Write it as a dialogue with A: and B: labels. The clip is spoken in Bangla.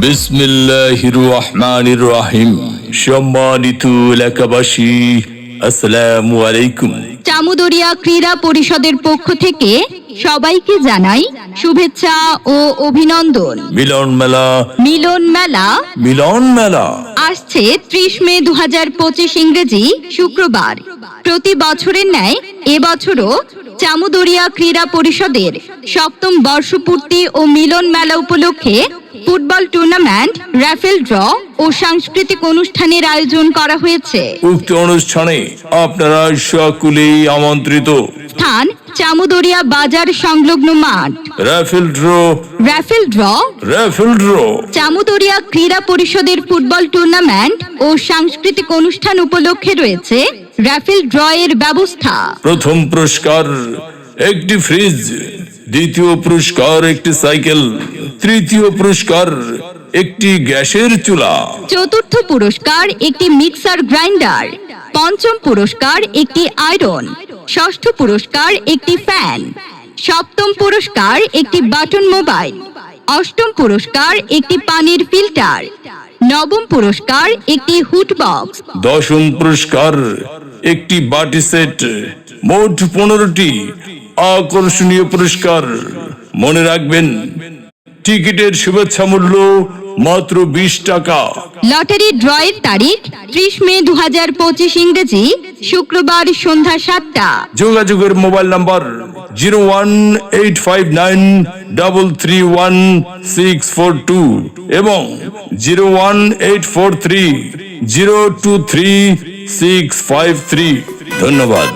A: বিসমিল্লাহির রহমানির রহিম। সম্মানিত এলাকাবাসী, আসসালামু আলাইকুম।
B: চামুদরিয়া ক্রীড়া পরিষদের পক্ষ থেকে সবাইকে জানাই শুভেচ্ছা ও অভিনন্দন।
A: মিলন মেলা
B: আসছে 30 মে 2025 ইংরেজি শুক্রবার। প্রতি বছরের ন্যায় এবছরও চামুদরিয়া ক্রীড়া পরিষদের 7ম বর্ষপূর্তি ও মিলন মেলা উপলক্ষে ফুটবল টুর্নামেন্ট, রাফেল ড্র ও সাংস্কৃতিক অনুষ্ঠানের আয়োজন করা হয়েছে।
A: উক্ত অনুষ্ঠানে আপনারা সকলেই আমন্ত্রিত।
B: স্থান চামুদরিয়া বাজার সংলগ্ন মাঠ।
A: রাফেল ড্র
B: চামুদরিয়া ক্রীড়া পরিষদের ফুটবল টুর্নামেন্ট ও সাংস্কৃতিক অনুষ্ঠান উপলক্ষে রয়েছে রাফেল ড্র এর ব্যবস্থা।
A: প্রথম পুরস্কার একটি ফ্রিজ, দ্বিতীয় পুরস্কার একটি সাইকেল, তৃতীয় পুরস্কার একটি গ্যাসের চুলা,
B: চতুর্থ পুরস্কার একটি মিক্সার গ্রাইন্ডার, পঞ্চম পুরস্কার একটি আয়রন, ষষ্ঠ পুরস্কার একটি ফ্যান, সপ্তম পুরস্কার একটি বাটন মোবাইল, অষ্টম পুরস্কার একটি পানির ফিল্টার, নবম পুরস্কার একটি হুট বক্স,
A: দশম পুরস্কার একটি বাটি সেট। মোট 15টি আকর্ষণীয় পুরস্কার। মনে রাখবেন, টিকিটের শুভেচ্ছা মূল্য মাত্র 20 টাকা।
B: লটারি ড্রয়ের তারিখ 30 মে 2025 ইংরেজি শুক্রবার সন্ধ্যা 7টা।
A: যোগাযোগের মোবাইল নাম্বার 01851331642 এবং 01843023653। ধন্যবাদ।